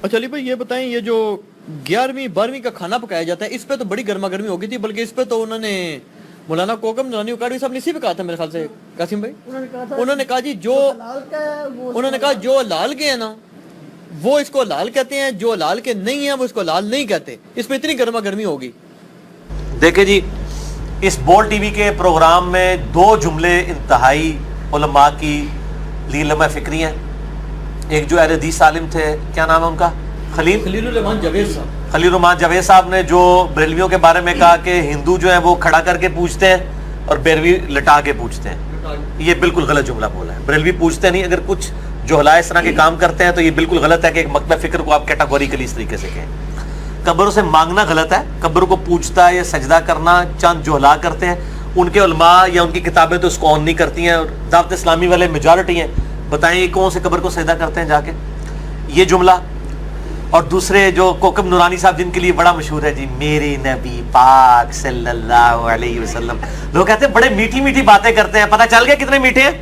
اچھا علی بھائی یہ بتائیں، یہ جو 11ویں 12ویں کا کھانا پکایا جاتا ہے اس پہ تو بڑی گرما گرمی ہو گئی تھی، بلکہ اس پہ تو انہوں نے مولانا کوکم نورانی اکاڑوی صاحب نے اسی پہ کہا تھا میرے خیال سے قاسم بھائی، انہوں نے کہا جی جو حلال کے ہیں نا وہ اس کو حلال کہتے ہیں، جو حلال کے نہیں ہیں وہ اس کو حلال نہیں کہتے، اس پہ اتنی گرما گرمی ہوگی۔ دیکھیں جی، اس بول ٹی وی کے پروگرام میں 2 جملے انتہائی علماء کی لمحہ فکری ہیں۔ ایک جو اہل حدیث عالم تھے، کیا نام ہے ان کا، خلیل الرحمان جاوید صاحب، خلیل الرحمان جاوید صاحب نے جو بریلویوں کے بارے میں کہا کہ ہندو جو ہیں وہ کھڑا کر کے پوچھتے ہیں اور بریلوی لٹا کے پوچھتے ہیں، یہ بالکل غلط جملہ بولا ہے۔ بریلوی پوچھتے نہیں، اگر کچھ جوہلا اس طرح کے کام کرتے ہیں تو یہ بالکل غلط ہے کہ ایک مکتب فکر کو آپ کیٹاگوریکلی اس طریقے سے کہیں۔ قبروں سے مانگنا غلط ہے، قبر کو پوچھتا ہے یا سجدہ کرنا چند جوہلا کرتے ہیں، ان کے علماء یا ان کی کتابیں تو اس کو آن نہیں کرتی ہیں، اور دعوت اسلامی والے میجورٹی ہیں، بتائیں یہ کون سے قبر کو سجدہ کرتے ہیں جا کے، یہ جملہ۔ اور دوسرے جو کوکب نورانی صاحب جن کے لیے بڑا مشہور ہے جی، میرے نبی پاک صلی اللہ علیہ وسلم، لوگ کہتے ہیں بڑے میٹھی میٹھی باتیں کرتے ہیں، پتہ چل گیا کتنے میٹھے ہیں۔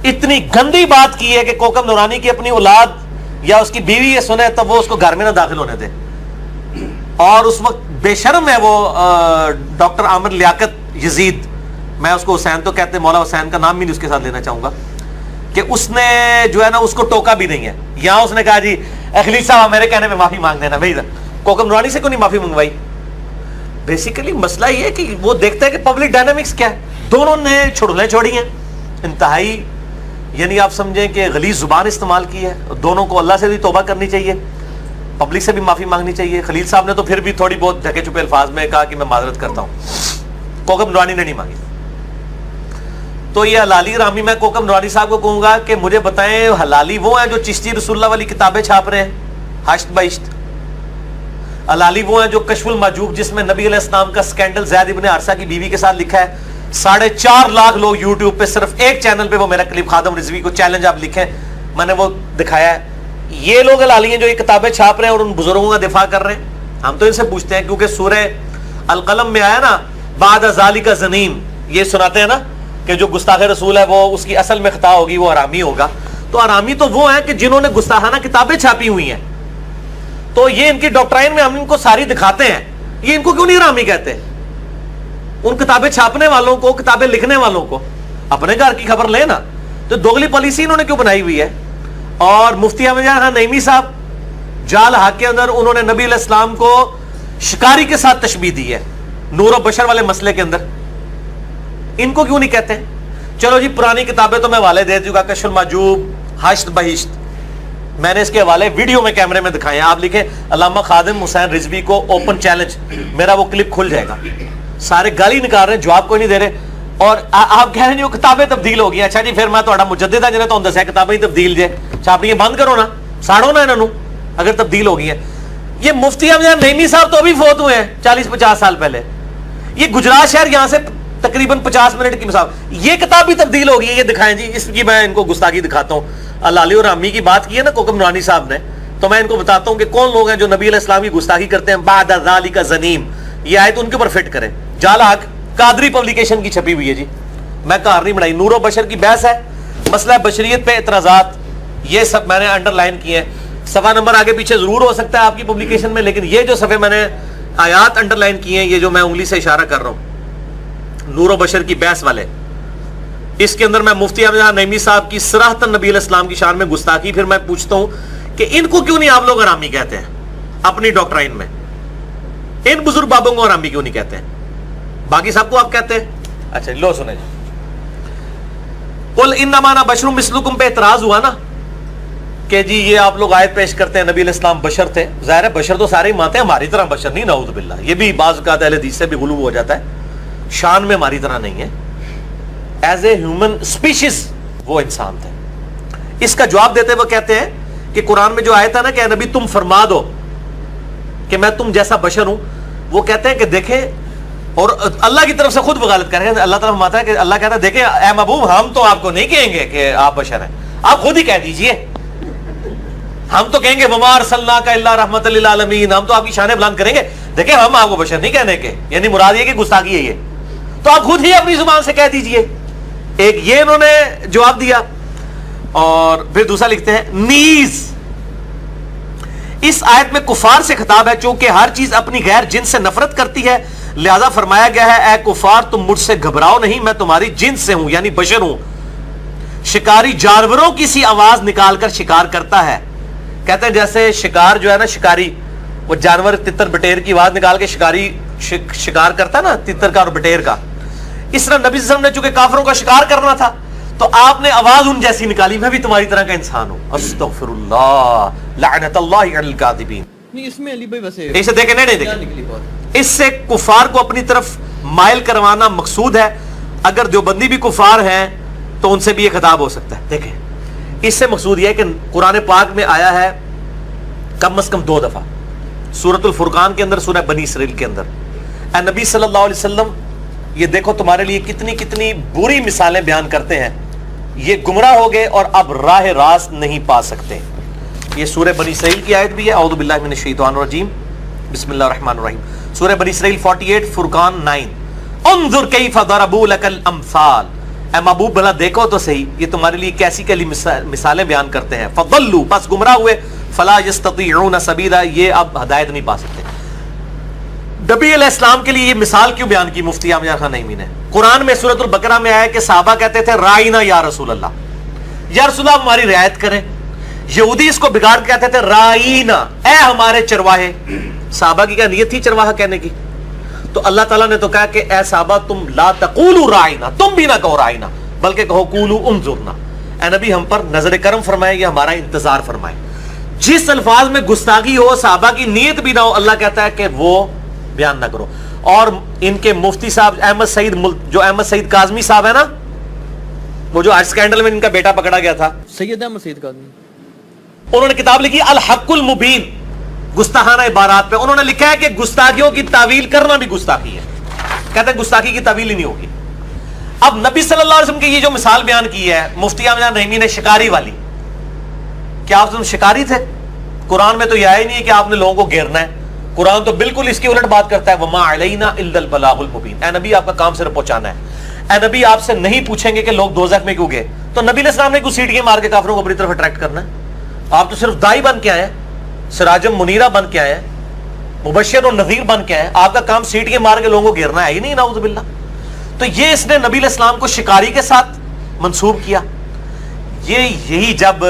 اتنی گندی بات کی ہے کہ کوکب نورانی کی اپنی اولاد یا اس کی بیوی یہ سنے تب وہ اس کو گھر میں نہ داخل ہونے دے، اور اس وقت بے شرم ہے وہ ڈاکٹر عامر لیاقت یزید، میں اس کو حسین تو کہتے ہیں، مولا حسین کا نام بھی نہیں اس کے ساتھ لینا چاہوں گا، کہ اس نے جو ہے نا اس کو ٹوکا بھی نہیں ہے، یہاں اس نے کہا جی خلیل صاحب میرے کہنے میں معافی مانگ دینا، بھائی کوکب نورانی سے کیوں نہیں معافی منگوائی؟ بیسیکلی مسئلہ یہ ہے کہ وہ دیکھتا ہے کہ پبلک ڈائنامکس کیا ہے، دونوں نے چھڑلیں چھوڑی ہیں، انتہائی یعنی آپ سمجھیں کہ غلیظ زبان استعمال کی ہے، دونوں کو اللہ سے بھی توبہ کرنی چاہیے، پبلک سے بھی معافی مانگنی چاہیے۔ خلیل صاحب نے تو پھر بھی تھوڑی بہت ڈھکے چھپے الفاظ میں کہا کہ میں معذرت کرتا ہوں، کوکب نورانی نے نہیں مانگی۔ تو یہ حلالی رامی، میں کوکب نورانی صاحب کو کہوں گا کہ مجھے بتائیں حلالی وہ ہیں جو چشتی رسول اللہ والی کتابیں چھاپ رہے ہیں ہشت بہشت، حلالی وہ ہیں جو کشف المحجوب جس میں نبی علیہ السلام کا سکینڈل زید ابن حارثہ کی بیوی کے ساتھ لکھا ہے، 4.5 لاکھ لوگ یوٹیوب پہ صرف ایک چینل پہ وہ میرا کلپ خادم رضوی کو چیلنج آپ لکھیں، میں نے وہ دکھایا ہے۔ یہ لوگ حلالی ہیں جو یہ کتابیں چھاپ رہے ہیں اور ان بزرگوں کا دفاع کر رہے ہیں، ہم تو ان سے پوچھتے ہیں، کیونکہ سورہ القلم میں آیا نا بعد ذالک زنیم، یہ سناتے ہیں نا کہ جو گستاخ رسول ہے وہ اس کی اصل میں خطا ہوگی، وہ حرامی ہوگا، تو حرامی تو وہ ہیں کہ جنہوں نے گستاخانہ کتابیں چھاپی ہوئی ہیں، تو یہ ان کی ڈاکٹرائن میں ہم ان کو ساری دکھاتے ہیں، یہ ان کو کیوں نہیں حرامی کہتے؟ ان کتابیں چھاپنے والوں کو، کتابیں لکھنے والوں کو اپنے گھر کی خبر لے نا، تو دوگلی پالیسی انہوں نے کیوں بنائی ہوئی ہے؟ اور مفتی احمد جان خان نعیمی صاحب جال حق کے اندر انہوں نے نبی علیہ السلام کو شکاری کے ساتھ تشبیہ دی ہے نور و بشر والے مسئلے کے اندر، ان کو کیوں نہیں کہتے؟ چلو جی پرانی کتابیں تو میں حوالے دے دوں گا، کشف المحجوب، ہشت بہشت، میں نے اس کے حوالے ویڈیو میں کیمرے میں دکھائے ہیں، آپ لکھیں علامہ خادم حسین رضوی کو اوپن چیلنج، میرا وہ کلپ کھل جائے گا، سارے گالی نکال رہے ہیں، جواب کوئی نہیں دے رہے، اور آپ کہہ رہے ہیں وہ کتابیں تبدیل ہو گئی ہیں، اچھا جی پھر میں تھوڑا مجدد ہاں جنہیں تو دسیا کتابیں تبدیل جے چھاپنی ہے، بند کرو نا، ساڑو نا انہوں اگر تبدیل ہو گئی ہیں۔ یہ مفتی احمد نعیمی صاحب تو ابھی فوت ہوئے ہیں 40-50 سال پہلے، یہ گجرات شہر یہاں سے تقریباً 50 منٹ کی مسافت، یہ کتاب بھی تبدیل ہو گئی ہے، یہ دکھائیں جی، اس کی میں ان کو گستاخی دکھاتا ہوں۔ حلالی اور رامی کی بات کی ہے نا کوکب نورانی صاحب نے، تو میں ان کو بتاتا ہوں کہ کون لوگ ہیں جو نبی علیہ السلام کی گستاخی کرتے ہیں۔ بعد ذالک زنیم، یہ آیت ان کے اوپر فٹ کریں، جال حق قادری پبلیکیشن کی چھپی ہوئی ہے جی، میں کار نہیں بنائی، نور و بشر کی بحث ہے، مسئلہ بشریت پہ اعتراضات، یہ سب میں نے انڈر لائن کیے ہیں، صفحہ نمبر آگے پیچھے ضرور ہو سکتا ہے آپ کی پبلیکیشن میں، لیکن یہ جو صفحے میں نے آیات انڈر لائن کیے ہیں، یہ جو میں انگلی سے اشارہ کر رہا ہوں نور و بشر کی بحث والے، اس کے اندر میں مفتی احمد نعیمی صاحب کی صراحتاً نبی علیہ السلام کی شان میں گستاخی، پھر میں پوچھتا ہوں کہ ان کو کیوں نہیں آپ لوگ حرامی کہتے ہیں اپنی ڈاکٹرائن میں؟ ان بزرگ بابوں کو حرامی کیوں نہیں کہتے ہیں؟ باقی سب کو آپ کہتے ہیں۔ اچھا لو سنیں جی، قل انما انا بشر مثلکم پہ اعتراض ہوا نا کہ جی یہ آپ لوگ آیت پیش کرتے ہیں نبی علیہ السلام بشر تھے، ظاہر ہے بشر تو سارے ہی مانتے ہیں، ہماری طرح بشر نہیں، نعوذ باللہ، یہ بھی بعض اوقات اہل حدیث سے بھی غلو ہو جاتا ہے، شان میں ہماری طرح نہیں ہے، ایز اے ہیومن اسپیشیز وہ انسان تھے۔ اس کا جواب دیتے ہوئے کہتے ہیں کہ قرآن میں جو آیت ہے نا کہ نبی تم فرما دو کہ میں تم جیسا بشر ہوں، وہ کہتے ہیں کہ دیکھیں، اور اللہ کی طرف سے خود وغالت کریں، اللہ تعالیٰ فرماتا ہے کہ اللہ کہتا ہے دیکھیں اے محبوب ہم تو آپ کو نہیں کہیں گے کہ آپ بشر ہیں، آپ خود ہی کہہ دیجئے، ہم تو کہیں گے وما ارسلناک الا رحمۃ للعالمین، ہم تو آپ کی شانیں بلند کریں گے، دیکھیں ہم آپ کو بشر نہیں کہنے کے، یعنی مراد یہ کہ گستاخی ہے یہ، تو آپ خود ہی اپنی زبان سے کہہ دیجئے۔ ایک یہ انہوں نے جواب دیا، اور پھر دوسرا لکھتے ہیں نیز اس آیت میں کفار سے خطاب ہے، چونکہ ہر چیز اپنی غیر جنس سے نفرت کرتی ہے، لہذا فرمایا گیا ہے اے کفار تم مجھ سے گھبراؤ نہیں، میں تمہاری جنس سے ہوں، یعنی بشر ہوں۔ شکاری جانوروں کی سی آواز نکال کر شکار کرتا ہے، کہتے ہیں جیسے شکار جو ہے نا، شکاری وہ جانور تتر بٹیر کی آواز نکال کے شکاری شکار کرتا ہے نا، تتر کا اور بٹیر کا، اس طرح نبی صلی اللہ علیہ وسلم نے چونکہ کافروں کا شکار کرنا تھا تو آپ نے آواز ان جیسی نکالی، میں بھی تمہاری طرح کا انسان ہوں۔ استغفر اللہ، لعنت اللہ علی الکاذبین۔ نہیں اس میں علی بھائی ویسے اسے دیکھیں، نہیں کیا دیکھیں، نکلی بات؟ اس سے کفار کو اپنی طرف مائل کروانا مقصود ہے۔ اگر دیوبندی بھی کفار ہیں تو ان سے بھی یہ خطاب ہو سکتا ہے۔ دیکھیں اس سے مقصود یہ ہے کہ قرآن پاک میں آیا ہے کم از کم 2 دفعہ، سورۃ الفرقان کے اندر، سورہ بنی اسرائیل کے اندر، اے نبی صلی اللہ علیہ وسلم یہ دیکھو تمہارے لیے کتنی کتنی بری مثالیں بیان کرتے ہیں، یہ گمراہ ہو گئے اور اب راہ راست نہیں پا سکتے۔ یہ سورہ بنی اسرائیل کی آیت بھی ہے، اعوذ باللہ من الشیطان الرجیم، بسم اللہ الرحمن الرحیم، سورہ بنی اسرائیل 48، فرقان 9، انظر کیف ضربوا لک الامثال، اے محبوب بھلا دیکھو تو صحیح یہ تمہارے لیے کیسی کیسی مثالیں بیان کرتے ہیں، فضلوا بس گمراہ ہوئے، فلا یستطیعون سبیلا یہ اب ہدایت نہیں پا سکتے۔ نبی علیہ السلام کے لیے یہ مثال کیوں بیان کی مفتی عامر خان نعیمی نے؟ قرآن میں سورۃ البقرہ میں آیا کہ صحابہ کہتے تھے رائنا یا رسول اللہ، یا رسول اللہ ہماری رعایت کریں۔ یہودی اس کو بگاڑ کے کہتے تھے رائنا، اے ہمارے چرواہے۔ صحابہ کی کیا نیت تھی چرواہا کہنے کی؟ تو اللہ تعالیٰ نے تو کہا کہ اے صحابہ تم لا تقولوا رائنا، تم بھی نہ کہو رائنا بلکہ کہو قولوا انظرنا، اے نبی ہم پر نظر کرم فرمائے یا ہمارا انتظار فرمائے۔ جس الفاظ میں گستاخی ہو، صحابہ کی نیت بھی نہ ہو، اللہ کہتا ہے کہ وہ بیان نہ کرو۔ اور ان کے مفتی صاحب احمد سعید کاظمی صاحب ہے نا، وہ جو آج سکینڈل میں ان کا بیٹا پکڑا گیا تھا، سید احمد سعید کاظمی، انہوں نے کتاب لکھی الحق المبین، گستاخانہ عبارات پہ۔ انہوں نے لکھا ہے کہ گستاخیوں کی تعویل کرنا بھی گستاخی ہے، کہتے ہیں گستاخی کی تعویل ہی نہیں ہوگی۔ اب نبی صلی اللہ علیہ وسلم کی یہ جو مثال بیان کی ہے مفتی عامر نعیمی نے شکاری والی، کیا آپ شکاری تھے؟ قرآن میں تو یہ آیا ہی نہیں ہے کہ آپ نے لوگوں کو گھیرنا ہے، قرآن تو بالکل اس کی الٹ بات کرتا ہے، وما علینا الا البلاغ المبین، اے نبی آپ کا کام صرف پہنچانا ہے۔ اے نبی آپ سے نہیں پوچھیں گے کہ لوگ دوزخ میں کیوں گئے، تو نبی علیہ السلام نے کچھ سیٹیاں مار کے کافروں کو اپنی طرف اٹریکٹ کرنا ہے؟ آپ تو صرف دائی بن کے آئے ہیں، سراجم منیرہ بن کے آئے ہیں، مبشر و نذیر بن کے آئے ہیں، آپ کا کام سیٹیاں مار کے لوگوں کو گھیرنا ہے ہی نہیں، نعوذ باللہ۔ تو یہ اس نے نبی علیہ السلام کو شکاری کے ساتھ منسوب کیا۔ یہی جب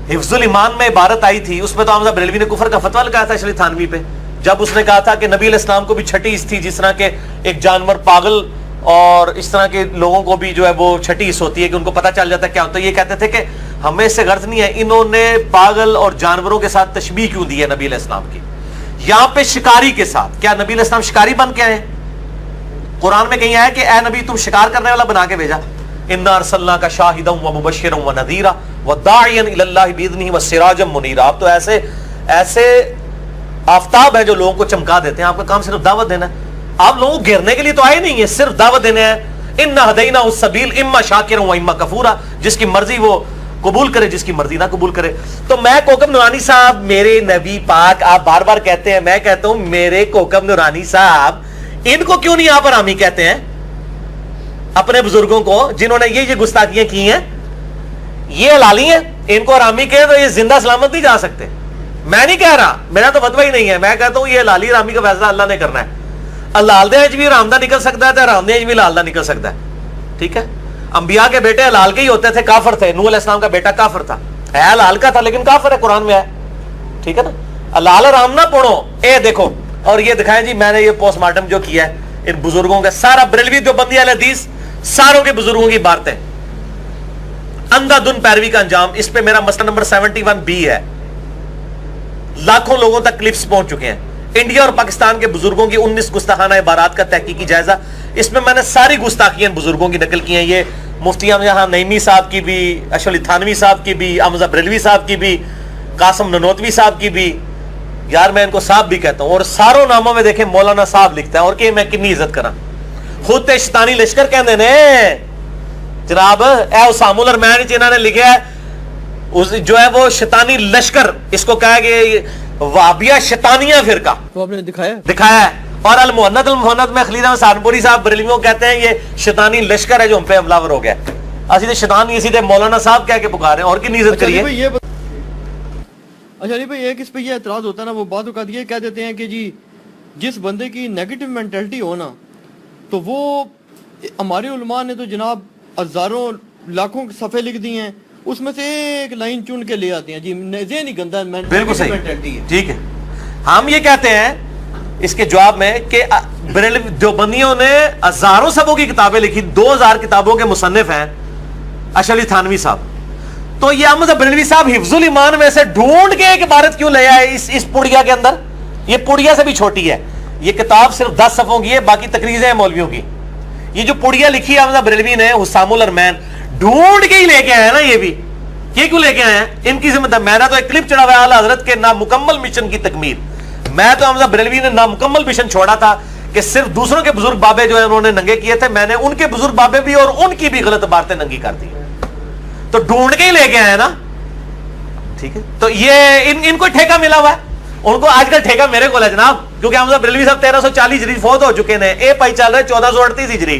حفظ الایمان میں عبارت آئی تھی، اس میں تو حمزہ بریلوی نے کفر کا فتویٰ لگایا تھا اشرف تھانوی پہ، جب اس نے کہا تھا کہ نبی علیہ السلام کو بھی چھٹی حص تھی، جس طرح کہ ایک جانور پاگل اور اس طرح کے لوگوں کو بھی جو ہے وہ چھٹی حص ہوتی ہے کہ ان کو پتہ چل جاتا ہے کیا ہوتا ہے۔ یہ کہتے تھے کہ ہمیں اس سے غرض نہیں ہے انہوں نے پاگل اور جانوروں کے ساتھ تشبیہ کیوں دی ہے نبی علیہ السلام کی، یہاں پہ شکاری کے ساتھ۔ کیا نبی علیہ السلام شکاری بن کے آئے؟ قرآن میں کہیں آیا کہ اے نبی تم شکار کرنے والا بنا کے بھیجا، انا ارسلناک شاہدا ومبشرا ونذیرا وداعیا الی اللہ باذنہ وسراجا منیرا۔ آپ تو ایسے آفتاب ہے جو لوگوں کو چمکا دیتے ہیں، آپ کا کام صرف دعوت دینا ہے، آپ لوگوں کو گھیرنے کے لیے تو آئے نہیں ہیں، صرف دعوت دینے ہیں۔ انا ہدیناہ السبیل اما شاکرا واما کفورا، جس کی مرضی وہ قبول کرے، جس کی مرضی نہ قبول کرے۔ تو میں کوکب نورانی صاحب، میرے نبی پاک، آپ بار بار کہتے ہیں، میں کہتا ہوں میرے کوکب نورانی صاحب، ان کو کیوں نہیں آپ حرامی کہتے ہیں؟ اپنے بزرگوں کو جنہوں نے یہ گستاخیاں کی ہیں، یہ حلالی ہیں، ان کو حرامی کہیں تو یہ زندہ سلامت نہیں جا سکتے۔ میں نہیں کہہ رہا، میرا تو فتویٰ ہی نہیں ہے، میں کہتا ہوں یہ حلالی حرامی کا فیصلہ اللہ نے کرنا ہے۔ اللہ دے بھی حرام دا نکل سکتا ہے تو حرام دے بھی حلال دا نکل سکتا ہے، ٹھیک ہے؟ انبیاء کے بیٹے حلال کے ہی ہوتے تھے، کافر تھے۔ نوح علیہ السلام کا بیٹا کافر تھا، ہے حلال کا تھا لیکن کافر ہے، قرآن میں ہے، ٹھیک ہے نا؟ حلال حرام نہ پڑھو، اے دیکھو۔ اور یہ دکھائیں جی، میں نے یہ پوسٹ مارٹم جو کیا ہے ان بزرگوں کا، سارا بریلوی دیوبندی اہل حدیث ساروں کے بزرگوں کی باتیں، اندھا دھن پیروی کا انجام۔ اس پہ میرا مسئلہ نمبر 71B ہے، لاکھوں لوگوں تک کلپس پہنچ چکے ہیں۔ انڈیا اور پاکستان کے بزرگوں کی 19 گستاخانہ عبارات کا تحقیقی جائزہ، اس میں میں نے ساری گستاخیاں بزرگوں کی نقل کی ہیں، یہ مفتی عامر نعیمی صاحب کی بھی، اشرف تھانوی صاحب کی بھی، حمزہ بریلوی صاحب کی بھی، قاسم ننوتوی صاحب کی بھی، یار میں ان کو صاحب بھی کہتا ہوں، اور ساروں ناموں میں دیکھیں مولانا صاحب لکھتا ہے، اور کہ میں کنی عزت کراں، خود تے شیطانی لشکر کہندے نے جناب، اے اسامہ الرحمن جنہاں نے لکھا ہے جو ہے وہ شیطانی لشکر، اس کو کہا کہ وہابیہ شیطانیہ فرقہ، تو آپ نے دکھایا ہے۔ اور المہند میں خلیل احمد سہارنپوری صاحب بریلویوں کہتے ہیں یہ شیطانی لشکر ہے جو ہم پہ حملہ ور ہو گیا، اسی شیطان اسی مولانا صاحب کہہ کے پکارے ہیں، اور کی نیزت کریے۔ اچھا نہیں بھائی ایک اس پہ یہ اعتراض ہوتا ہے نا, وہ بعض اوقات یہ کہہ دیتے ہیں کہ جی جس بندے کی نیگیٹو مینٹلٹی ہو نا تو وہ, ہمارے علماء نے تو جناب ہزاروں لاکھوں صفحے لکھ دی ہیں, اس میں سے ایک لائن چن کے لے آتے ہیں جی ذہن ہی گندا بالکل صحیح مینٹلٹی ہے. ٹھیک ہے, ہم یہ کہتے ہیں اس کے جواب میں کہ دیوبندیوں نے ہزاروں صفحوں کی کتابیں لکھی, 2000 کتابوں کے مصنف ہیں اشرف علی تھانوی صاحب. تو یہ احمد بریلوی صاحب حفظ الایمان میں سے ڈھونڈ کے ایک عبارت کیوں لے آئے اس پڑیا کے اندر؟ یہ پڑیا سے بھی چھوٹی ہے, یہ کتاب صرف 10 صفحوں کی ہے, باقی تقریریں ہیں مولویوں کی. یہ جو پڑیا لکھی ہے احمد بریلوی نے حسام الارمین, ڈھونڈ کے ہی لے کے آئے ہیں نا. یہ بھی یہ کیوں لے کے آئے ہیں, ان کی ذمہ دار. میں نے تو ایک کلپ چڑھا ہوا ہے اعلیٰ حضرت کے نامکمل مشن کی تکمیل. میں تو احمد بریلوی نے نامکمل مشن چھوڑا تھا کہ صرف دوسروں کے بزرگ بابے جو ہیں انہوں نے ننگے کیے تھے, میں نے ان کے بزرگ بابے بھی اور ان کی بھی غلط باتیں ننگی کر دی. تو ڈھونڈ کے ہی لے کے آئے نا. ٹھیک ہے, تو یہ ان کو ٹھیکہ ملا ہوا ہے. ان کو آج کل ٹھیکہ میرے کو ہے جناب, کیونکہ احمد بریلوی صاحب 1340 ہجری فوت ہو چکے ہیں, اے پائی چل رہے 1438 ہجری,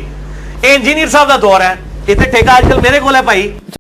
اے انجینئر صاحب کا دور ہے, اتنے ٹھیکہ آج کل میرے کو ہے بھائی.